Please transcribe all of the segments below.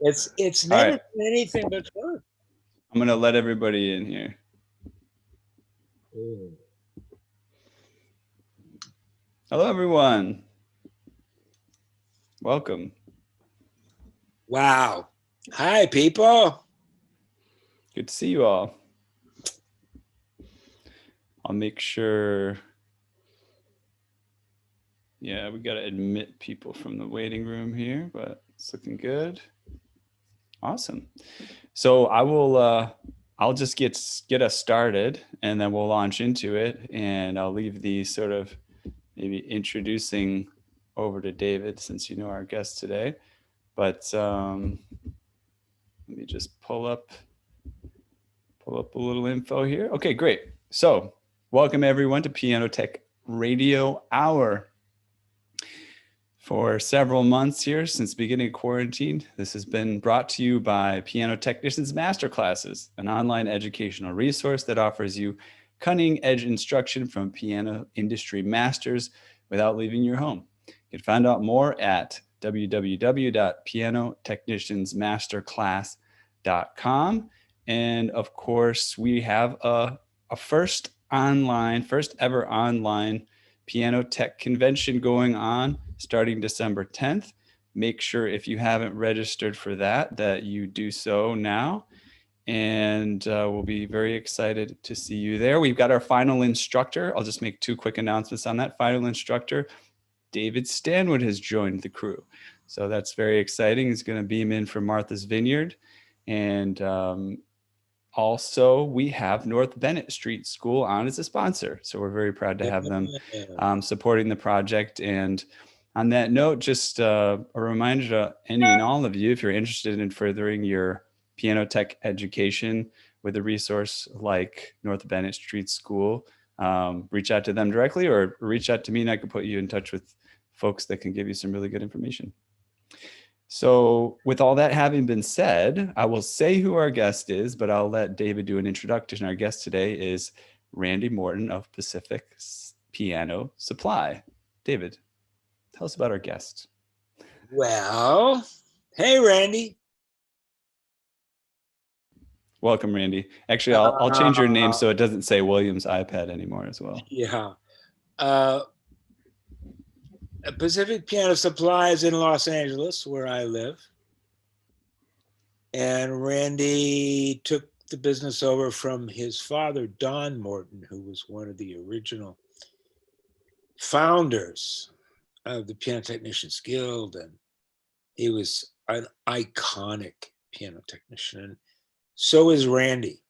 It's All never right, been anything but fun. I'm gonna let everybody in here. Mm. Hello, everyone. Welcome. Wow. Hi, people. Good to see you all. I'll make sure. Yeah, we got to admit people from the waiting room here, but it's looking good. Awesome. So I'll just get us started, and then we'll launch into it. And I'll leave the sort of maybe introducing over to David, since you know our guest today. But let me just pull up a little info here. Okay, great. So welcome everyone to Piano Tech Radio Hour. For several months here since the beginning of quarantine, this has been brought to you by Piano Technicians Masterclasses, an online educational resource that offers you cutting-edge instruction from piano industry masters without leaving your home. You can find out more at www.pianotechniciansmasterclass.com. And of course, we have a first ever online piano tech convention going on starting December 10th. Make sure if you haven't registered for that you do so now. And we'll be very excited to see you there. We've got our final instructor. I'll just make two quick announcements on that. Final instructor, David Stanwood, has joined the crew. So that's very exciting. He's going to beam in from Martha's Vineyard. And also, we have North Bennett Street School on as a sponsor. So we're very proud to have them supporting the project. And on that note, just a reminder to any and all of you, if you're interested in furthering your piano tech education with a resource like North Bennett Street School, reach out to them directly or reach out to me and I can put you in touch with folks that can give you some really good information. So with all that having been said, I will say who our guest is, but I'll let David do an introduction. Our guest today is Randy Morton of Pacific Piano Supply. David, tell us about our guest. Well, hey, Randy. Welcome, Randy. Actually, I'll change your name so it doesn't say Williams iPad anymore as well. Yeah. Pacific Piano Supply is in Los Angeles, where I live. And Randy took the business over from his father, Don Morton, who was one of the original founders of the Piano Technicians Guild. And he was an iconic piano technician. And so is Randy.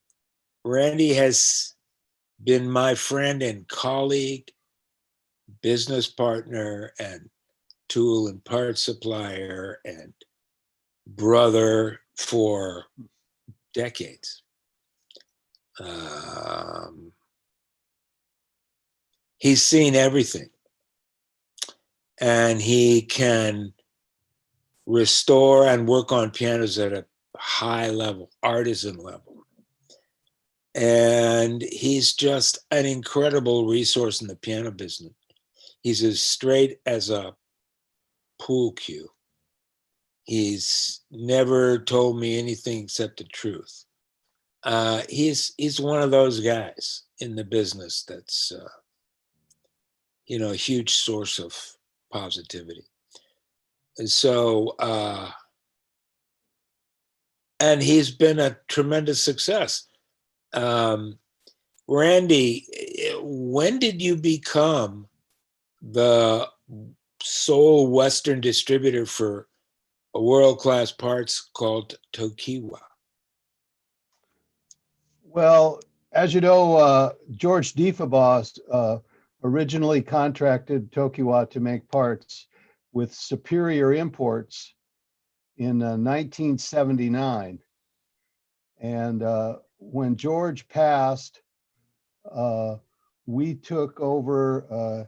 Randy has been my friend and colleague, business partner, and tool and part supplier, and brother for decades. He's seen everything, and he can restore and work on pianos at a high level, artisan level. And he's just an incredible resource in the piano business. He's as straight as a pool cue. He's never told me anything except the truth. He's one of those guys in the business that's a huge source of positivity. And so and he's been a tremendous success. Randy, when did you become the sole Western distributor for a world-class parts called Tokiwa? Well, as you know, George Diefenbach originally contracted Tokiwa to make parts with Superior Imports in 1979. And when George passed, we took over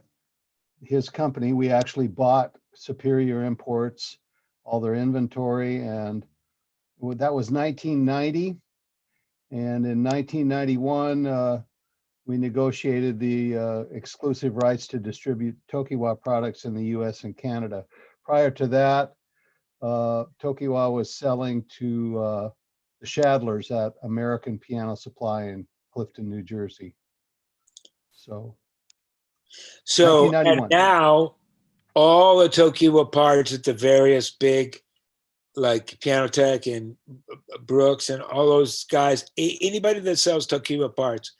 his company. We actually bought Superior Imports, all their inventory, and that was 1990. And in 1991, we negotiated the exclusive rights to distribute Tokiwa products in the US and Canada. Prior to that, Tokiwa was selling to the Shadlers at American Piano Supply in Clifton, New Jersey. So So, and 1991. now all the Tokiwa parts at the various big, like Piano Tech and Brooks and all those guys, anybody that sells Tokiwa parts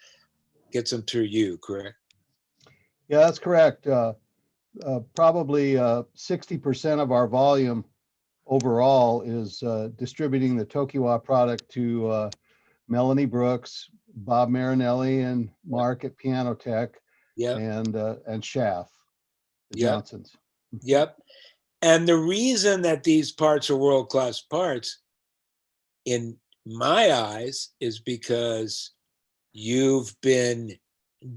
gets them through you, correct? Yeah, that's correct. Probably 60% of our volume overall is distributing the Tokiwa product to Melanie Brooks, Bob Marinelli, and Mark at Piano Tech, Yep. and Schaff, the Yep. Johnsons. Yep. And the reason that these parts are world-class parts, in my eyes, is because you've been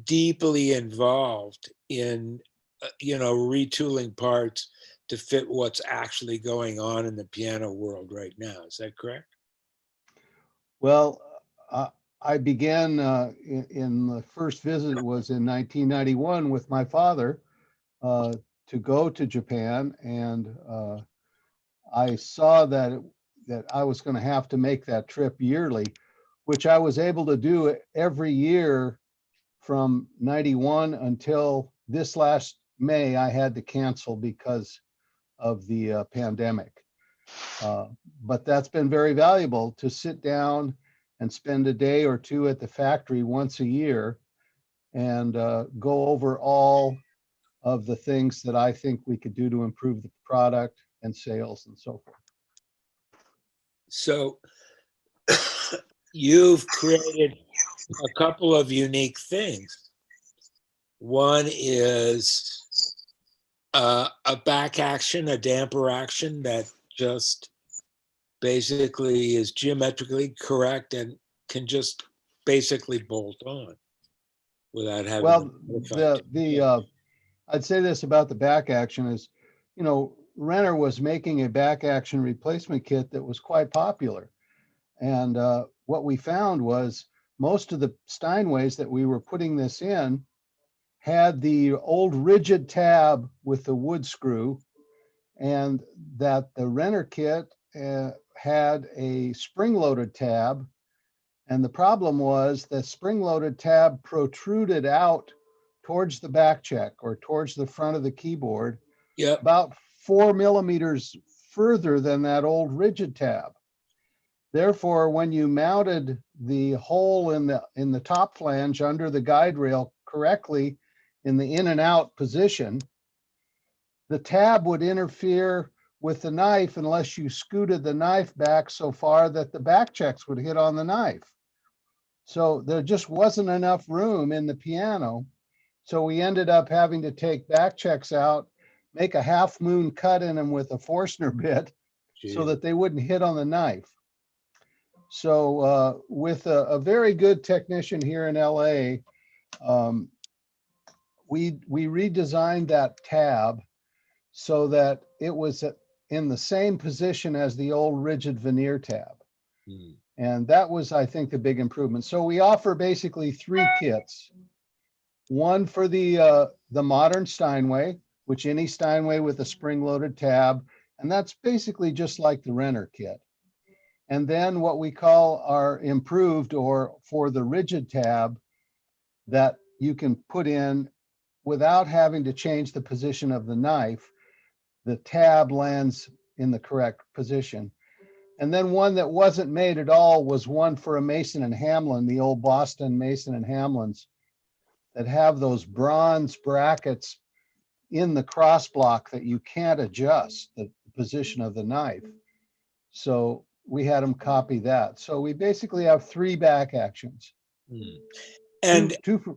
deeply involved in, retooling parts to fit what's actually going on in the piano world right now. Is that correct? Well, I began in the first visit was in 1991 with my father to go to Japan, and I saw that I was going to have to make that trip yearly, which I was able to do every year from 91 until this last May. I had to cancel because of the pandemic. But that's been very valuable to sit down and spend a day or two at the factory once a year and go over all of the things that I think we could do to improve the product and sales and so forth. So you've created a couple of unique things. One is a back action, a damper action that just basically is geometrically correct and can just basically bolt on without having. Well, I'd say this about the back action is, Renner was making a back action replacement kit that was quite popular. And what we found was most of the Steinways that we were putting this in had the old rigid tab with the wood screw, and that the Renner kit had a spring-loaded tab. And the problem was the spring-loaded tab protruded out towards the back check or towards the front of the keyboard, about 4 millimeters further than that old rigid tab. Therefore, when you mounted the hole in the top flange under the guide rail correctly in the in and out position, the tab would interfere with the knife unless you scooted the knife back so far that the back checks would hit on the knife. So there just wasn't enough room in the piano. So we ended up having to take back checks out, make a half moon cut in them with a Forstner bit so that they wouldn't hit on the knife. So with a very good technician here in LA, we redesigned that tab so that it was in the same position as the old rigid veneer tab. And that was, I think, the big improvement. So we offer basically 3 kits. One for the modern Steinway, which any Steinway with a spring-loaded tab, and that's basically just like the Renner kit. And then what we call our improved, or for the rigid tab, that you can put in without having to change the position of the knife. The tab lands in the correct position. And then one that wasn't made at all was one for a Mason and Hamlin, the old Boston Mason and Hamlins, that have those bronze brackets in the cross block that you can't adjust the position of the knife. So we had them copy that. So we basically have 3 back actions. And two for,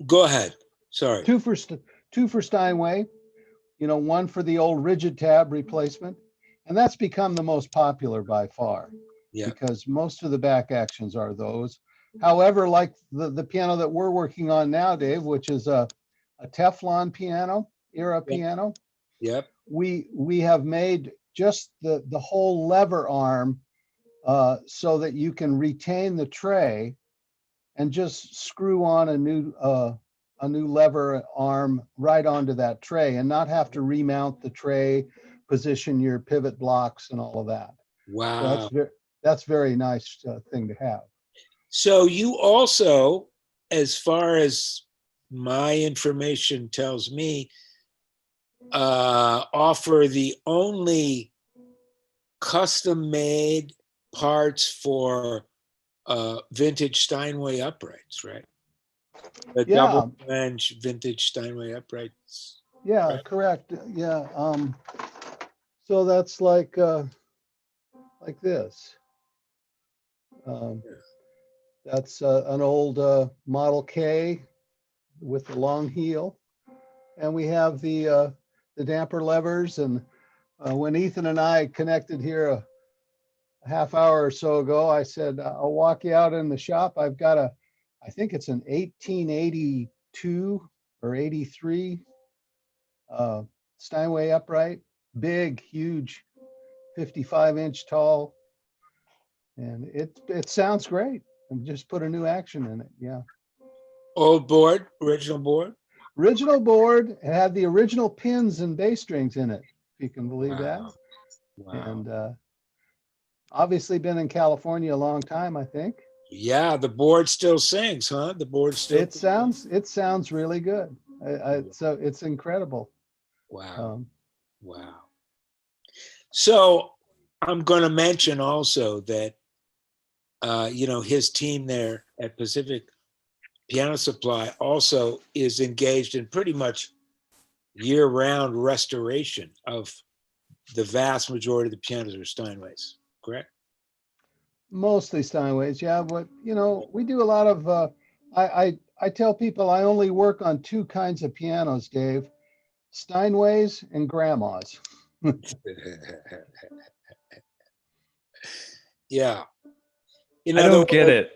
go ahead. Sorry. Two for Steinway, one for the old rigid tab replacement. And that's become the most popular by far, because most of the back actions are those. However, like the piano that we're working on now, Dave, which is a Teflon piano, era piano. We have made just the whole lever arm so that you can retain the tray and just screw on a new lever arm right onto that tray and not have to remount the tray, position your pivot blocks and all of that. So Wow. that's very nice thing to have. So you also, as far as my information tells me, offer the only custom-made parts for vintage Steinway uprights, right? The Yeah. double flange vintage Steinway uprights. Yeah, Right. correct. Yeah. So that's like this. That's an old Model K with the long heel, and we have the damper levers. And when Ethan and I connected here a half hour or so ago, I said, I'll walk you out in the shop. I've got I think it's an 1882 or 83 Steinway upright, big, huge, 55-inch tall. And it sounds great. And just put a new action in it. Yeah. Old board, original board. Original board. It had the original pins and bass strings in it, if you can believe that. Wow. And obviously been in California a long time, I think. Yeah, the board still sings, huh? The board still. It sounds really good. So it's incredible. Wow. Wow. So I'm going to mention also that, his team there at Pacific Piano Supply also is engaged in pretty much year-round restoration of the vast majority of the pianos are Steinways, correct? Mostly Steinways, yeah. But we do a lot of. I tell people I only work on two kinds of pianos, Dave: Steinways and grandmas. Yeah. I don't get it.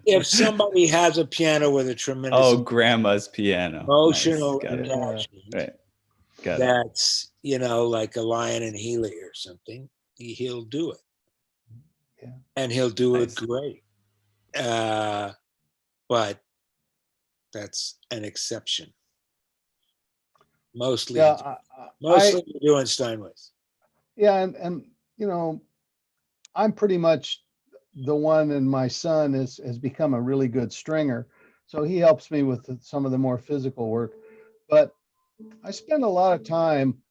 If somebody has a piano with a tremendous grandma's piano. emotional Nice. Got it. attachment, Right. Got it. that's like a Lion and Healy or something, he'll do it. Yeah. And he'll do Nice. it great. But that's an exception. Mostly, Yeah, mostly you're doing Steinways. yeah, and I'm pretty much the one, and my son has become a really good stringer, so he helps me with some of the more physical work. But I spend a lot of time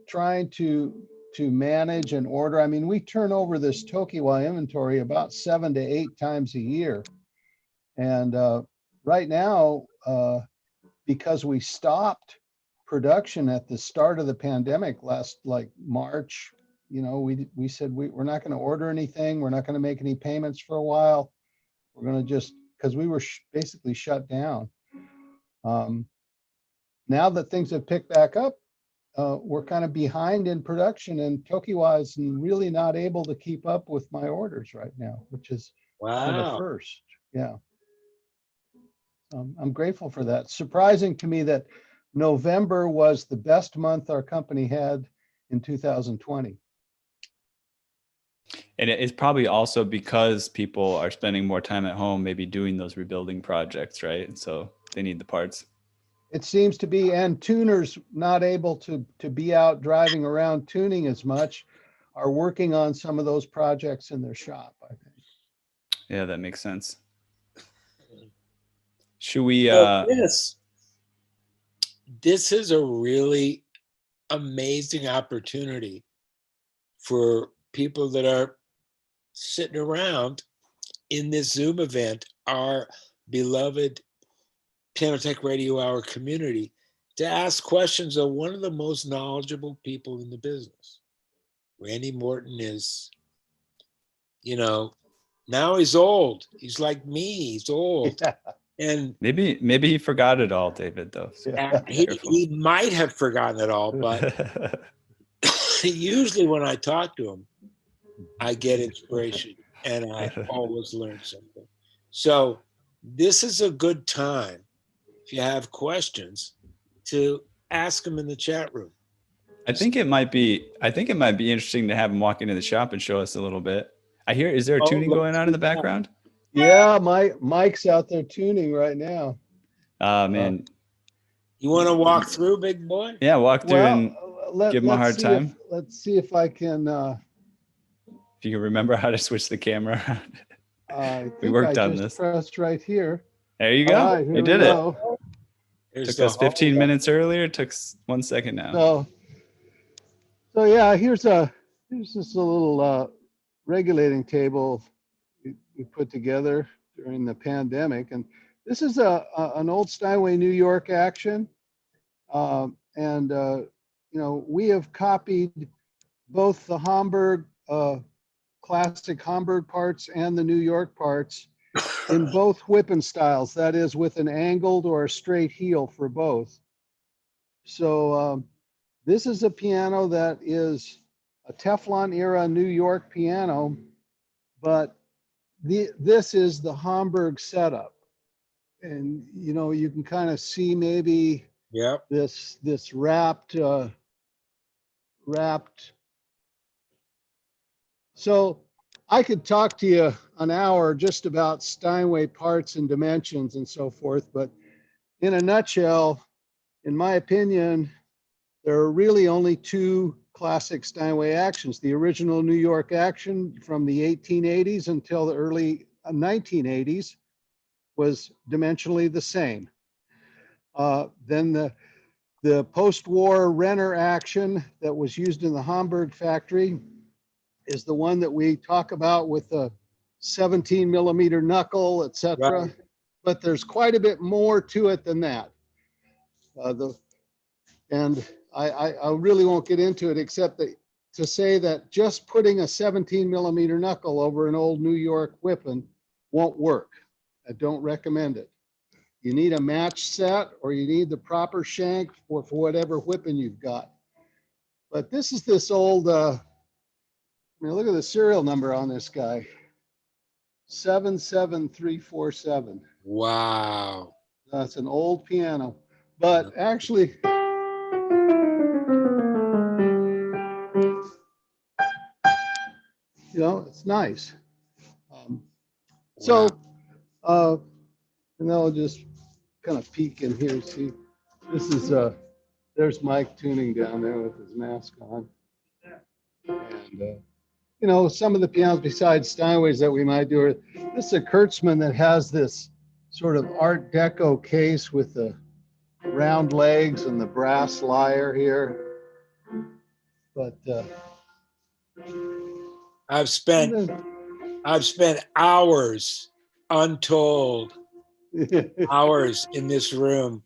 trying to manage and order. I mean, we turn over this Tokiwa inventory about 7 to 8 times a year, and right now, because we stopped production at the start of the pandemic last March, we said we're not going to order anything. We're not going to make any payments for a while. We're going to just, because we were basically shut down. Now that things have picked back up, we're kind of behind in production, and Tokiwa is really not able to keep up with my orders right now, which is kind of a first. Yeah. I'm grateful for that. Surprising to me that November was the best month our company had in 2020. And it's probably also because people are spending more time at home, maybe doing those rebuilding projects, right? And so they need the parts. It seems to be, and tuners not able to be out driving around tuning as much are working on some of those projects in their shop, I think. Yeah, that makes sense. Should we this is a really amazing opportunity for people that are sitting around in this Zoom event, our beloved Pianotech Radio Hour community, to ask questions of one of the most knowledgeable people in the business. Randy Morton is, now he's old. He's like me, he's old. Yeah. And maybe he forgot it all, David, though. So he might have forgotten it all, but usually when I talk to him, I get inspiration and I always learn something. So this is a good time, if you have questions, to ask them in the chat room. I think it might be interesting to have him walk into the shop and show us a little bit. Is there a tuning going on in the background? Yeah, Mike's out there tuning right now. Man. You want to walk through, big boy? Yeah, walk through. Well, Give him a hard time. Let's see if I can. If you can remember how to switch the camera around. I We think worked I on just this. pressed right here. There you All go. right, here You we did it. go. There's Took the us 15 whole- minutes earlier. It took 1 second now. So yeah, here's just a little regulating table we put together during the pandemic, and this is an old Steinway New York action, and you know, we have copied both the Hamburg classic Hamburg parts and the New York parts in both whipping styles, that is with an angled or a straight heel for both. So this is a piano that is a Teflon era New York piano, but this is the Hamburg setup. And you know, you can kind of see maybe Yep. this wrapped. So I could talk to you an hour just about Steinway parts and dimensions and so forth, but in a nutshell, in my opinion, there are really only two classic Steinway actions. The original New York action from the 1880s until the early 1980s was dimensionally the same. Then the post-war Renner action that was used in the Hamburg factory is the one that we talk about with the 17 millimeter knuckle, etc. Right. But there's quite a bit more to it than that. And I really won't get into it except to say that just putting a 17 millimeter knuckle over an old New York whipping won't work. I don't recommend it. You need a match set or you need the proper shank for whatever whipping you've got. But this is this old, I mean, look at the serial number on this guy. 77347. Wow. That's an old piano. But actually, you know, it's nice. So, and I'll just kind of peek in here. See, this is there's Mike tuning down there with his mask on. And you know, some of the pianos besides Steinways that we might do are, this is a Kurtzman that has this sort of Art Deco case with the round legs and the brass lyre here. But I've spent hours, untold hours in this room,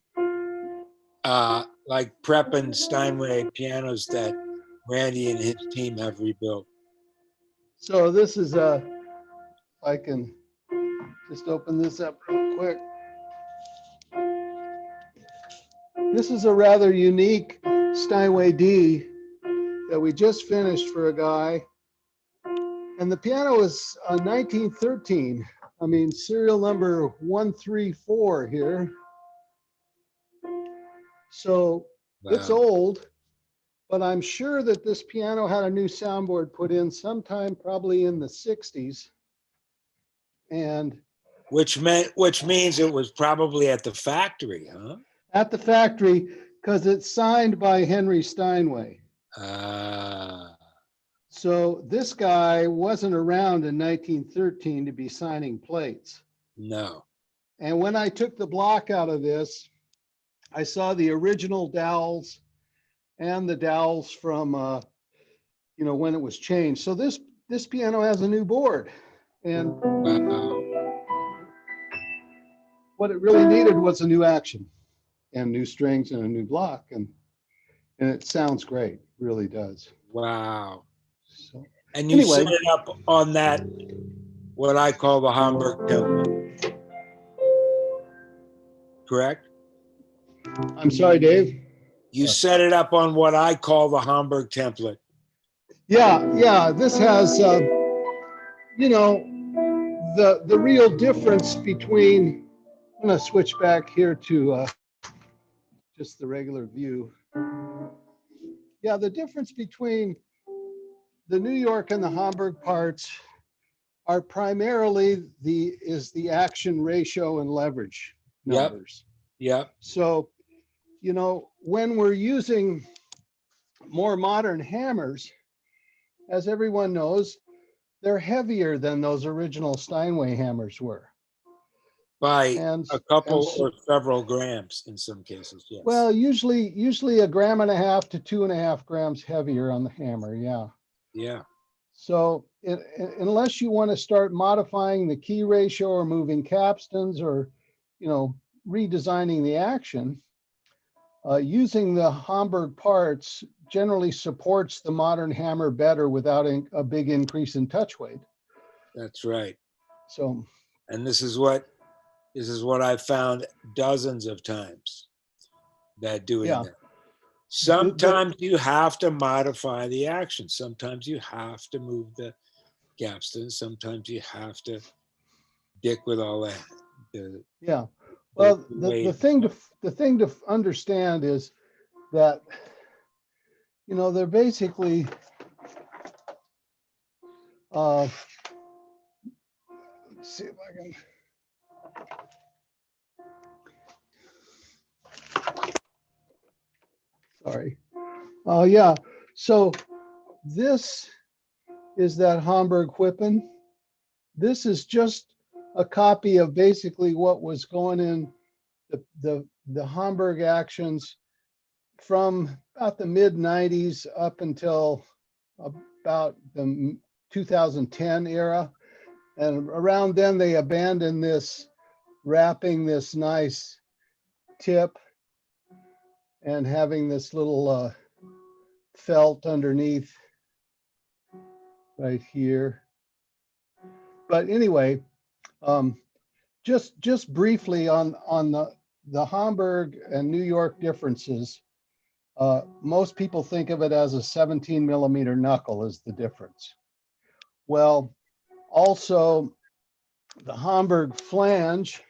like prepping Steinway pianos that Randy and his team have rebuilt. so this is if I can just open this up real quick. This is a rather unique Steinway D that we just finished for a guy. And the piano is 1913. I mean, serial number 134 here. So it's Wow. old, but I'm sure that this piano had a new soundboard put in sometime probably in the 60s. And Which means it was probably at the factory, huh? at the factory, because it's signed by Henry Steinway. So this guy wasn't around in 1913 to be signing plates. No. And when I took the block out of this, I saw the original dowels and the dowels from, you know, when it was changed. So this piano has a new board. And Wow. what it really needed was a new action and new strings and a new block. And it sounds great, really does. Wow. So And you anyway. set it up on that, what I call the Hamburg Template. Correct? I'm sorry, Dave. You set it up on what I call the Hamburg Template. Yeah. This has, you know, the real difference between, I'm going to switch back here to just the regular view. Yeah, the difference between the New York and the Hamburg parts are primarily the action ratio and leverage numbers. Yep. So, you know, when we're using more modern hammers, as everyone knows, they're heavier than those original Steinway hammers were. By And, a couple and so, or several grams in some cases, yes. well, usually 1.5 grams to 2.5 grams heavier on the hammer. Yeah. Yeah. So unless you want to start modifying the key ratio or moving capstans or, redesigning the action, using the Hamburg parts generally supports the modern hammer better without a big increase in touch weight. That's right. So, And this is what I've found dozens of times, that doing yeah. that. Sometimes you have to modify the action. Sometimes you have to move the capstan. Sometimes you have to dick with all that. Yeah. Well, the thing to understand is that, they're basically, let's see if I can. Sorry. Yeah. So this is that Hamburg Whippen. This is just a copy of basically what was going in the Hamburg actions from about the mid 90s up until about the 2010 era. And around then they abandoned this, wrapping this nice tip and having this little felt underneath right here. But anyway, just briefly on the Hamburg and New York differences. Most people think of it as a 17 millimeter knuckle is the difference. Well, also the Hamburg flange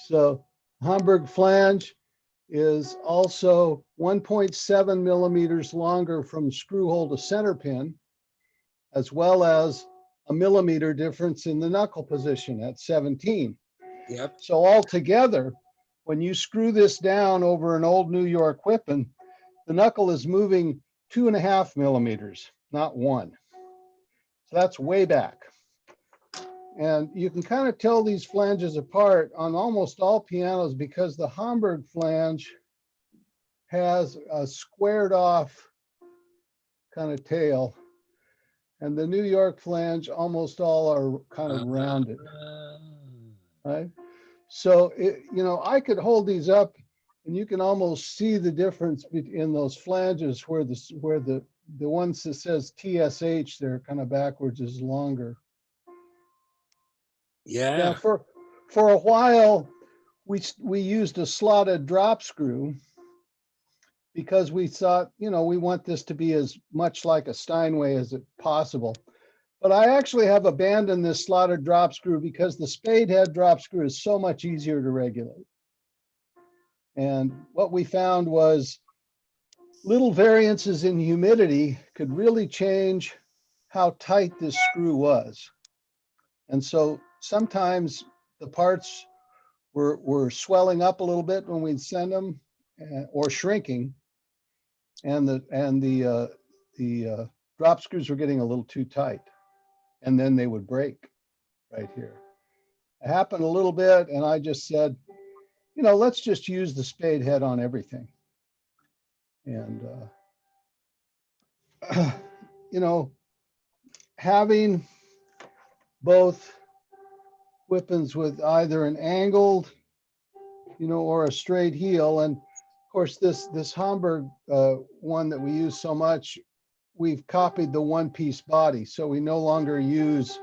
so Hamburg flange is also 1.7 millimeters longer from screw hole to center pin, as well as a millimeter difference in the knuckle position at 17. Yep. So altogether, when you screw this down over an old New York Whippen, the knuckle is moving 2.5 millimeters, not 1. So that's way back. And you can kind of tell these flanges apart on almost all pianos because the Hamburg flange has a squared off kind of tail, and the New York flange almost all are kind of rounded, right? So I could hold these up and you can almost see the difference in those flanges where the ones that says TSH, they're kind of backwards, is longer. Yeah. Now for a while we used a slotted drop screw because we thought, we want this to be as much like a Steinway as it possible. But I actually have abandoned this slotted drop screw because the spade head drop screw is so much easier to regulate. And what we found was little variances in humidity could really change how tight this screw was. And so sometimes the parts were swelling up a little bit when we'd send them, or shrinking, and the drop screws were getting a little too tight, and then they would break right here. It happened a little bit, and I just said, let's just use the spade head on everything. And having both Whippens with either an angled, or a straight heel, and of course this Hamburg one that we use so much, we've copied the one-piece body, so we no longer use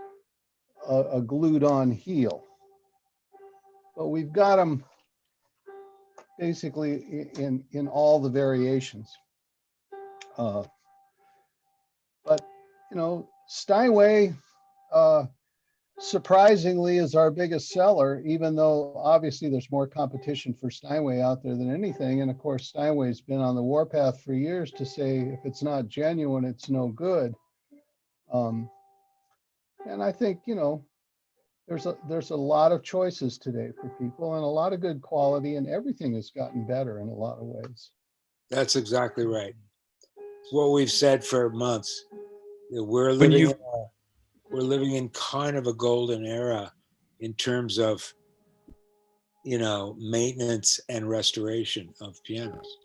a glued-on heel. But we've got them basically in all the variations. But Steinway surprisingly is our biggest seller, even though obviously there's more competition for Steinway out there than anything. And of course, Steinway's been on the warpath for years to say if it's not genuine, it's no good. And I think, there's a lot of choices today for people and a lot of good quality, and everything has gotten better in a lot of ways. That's exactly right. It's what we've said for months. That we're When living you in we're living in kind of a golden era in terms of, maintenance and restoration of pianos.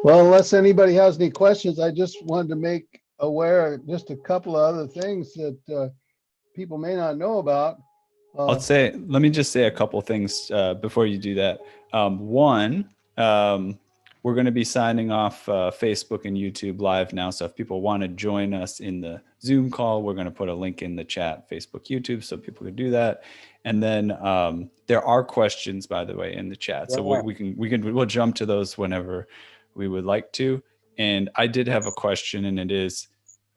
Well, unless anybody has any questions, I just wanted to make aware of just a couple of other things that people may not know about. let me just say a couple things before you do that. One, we're going to be signing off Facebook and YouTube live now. So if people want to join us in the Zoom call, we're going to put a link in the chat, Facebook, YouTube, so people can do that. And then there are questions, by the way, in the chat. So Yeah. we'll jump to those whenever we would like to. And I did have a question, and it is,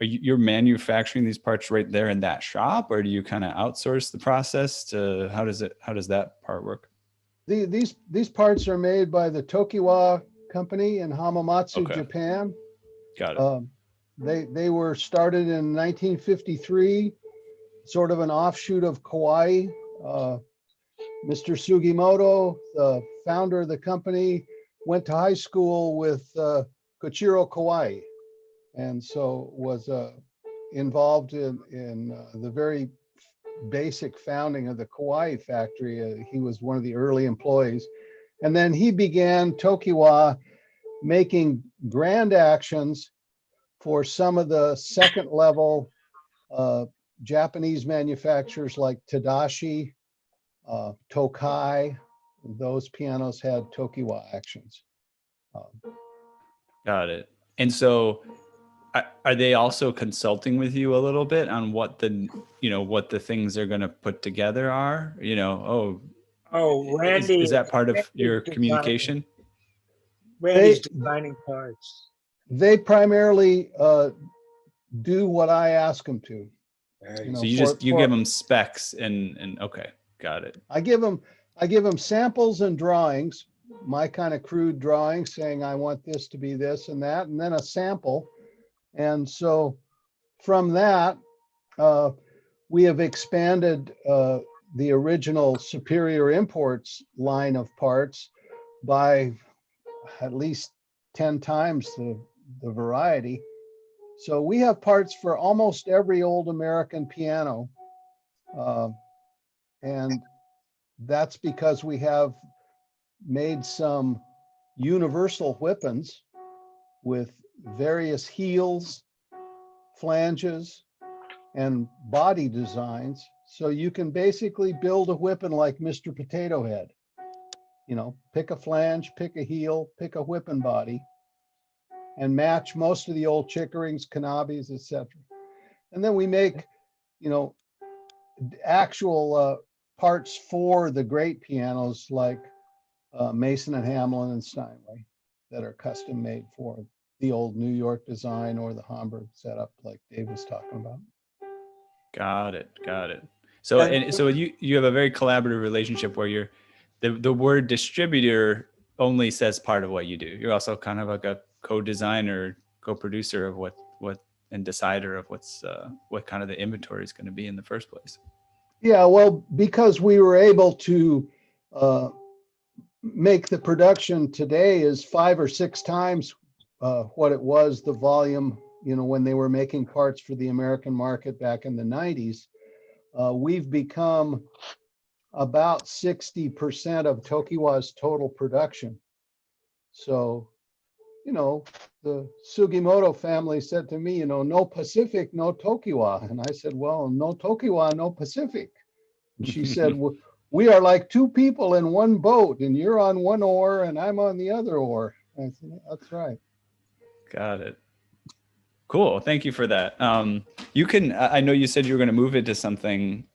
you're manufacturing these parts right there in that shop, or do you kind of outsource the process to, how does that part work? These parts are made by the Tokiwa company in Hamamatsu, Okay. Japan. Got it. They were started in 1953, sort of an offshoot of Kauai. Mr. Sugimoto, the founder of the company, went to high school with Koichiro Kauai, and so was involved in the very basic founding of the Kauai factory. He was one of the early employees. And then he began Tokiwa making grand actions for some of the second level Japanese manufacturers like Tadashi, Tokai. Those pianos had Tokiwa actions. Got it. And so are they also consulting with you a little bit on what the things they're going to put together are? Randy, is that part of Randy's your designing- communication? Randy's designing parts. They primarily do what I ask them to. So you give them specs and okay, got it. I give them samples and drawings, my kind of crude drawings saying I want this to be this and that, and then a sample. And so from that, we have expanded the original Superior Imports line of parts by at least 10 times the variety. So we have parts for almost every old American piano. And that's because we have made some universal whippings with various heels, flanges, and body designs. So you can basically build a whipping like Mr. Potato Head. Pick a flange, pick a heel, pick a whipping body, and match most of the old Chickerings, Kanabis, etc. And then we make, actual parts for the great pianos like Mason and Hamlin and Steinway that are custom made for the old New York design or the Hamburg setup like Dave was talking about. Got it. So you have a very collaborative relationship where the word distributor only says part of what you do. You're also kind of like a co-designer, co-producer of what and decider of what kind of the inventory is going to be in the first place. Yeah, well, because we were able to make the production today is 5 or 6 times what it was, the volume, when they were making parts for the American market back in the 90s. We've become about 60% of Tokiwa's total production. So, the Sugimoto family said to me, no Pacific, no Tokiwa. And I said, well, no Tokiwa, no Pacific. And she said, we are like 2 people in one boat, and you're on one oar and I'm on the other oar. I said, that's right. Got it. Cool. Thank you for that. I know you said you were going to move it to something.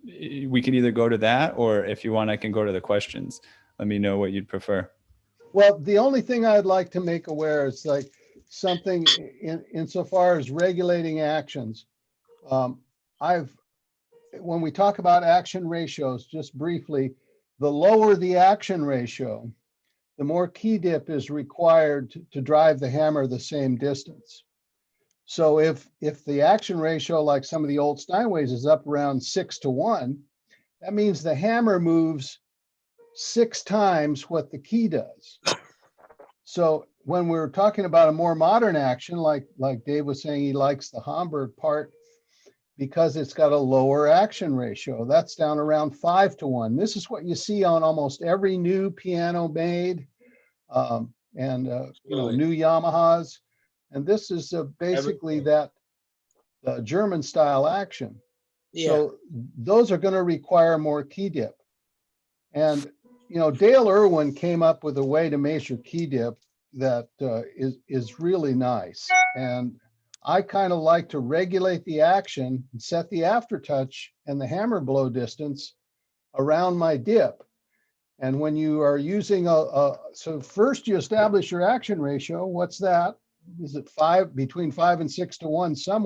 We could either go to that, or if you want, I can go to the questions. Let me know what you'd prefer. Well, the only thing I'd like to make aware is like something insofar as regulating actions. When we talk about action ratios, just briefly, the lower the action ratio, the more key dip is required to drive the hammer the same distance. So if the action ratio, like some of the old Steinways, is up around 6-1, that means the hammer moves 6 times what the key does. So when we're talking about a more modern action, like Dave was saying, he likes the Hamburg part because it's got a lower action ratio. That's down around 5-1. This is what you see on almost every new piano made, new Yamahas. And this is basically that German style action. Yeah. So those are going to require more key dip. And, Dale Irwin came up with a way to measure key dip that is really nice. And I kind of like to regulate the action and set the aftertouch and the hammer blow distance around my dip. And when you are using so first you establish your action ratio. What's that? Is it between 5 and 6-1 somewhere?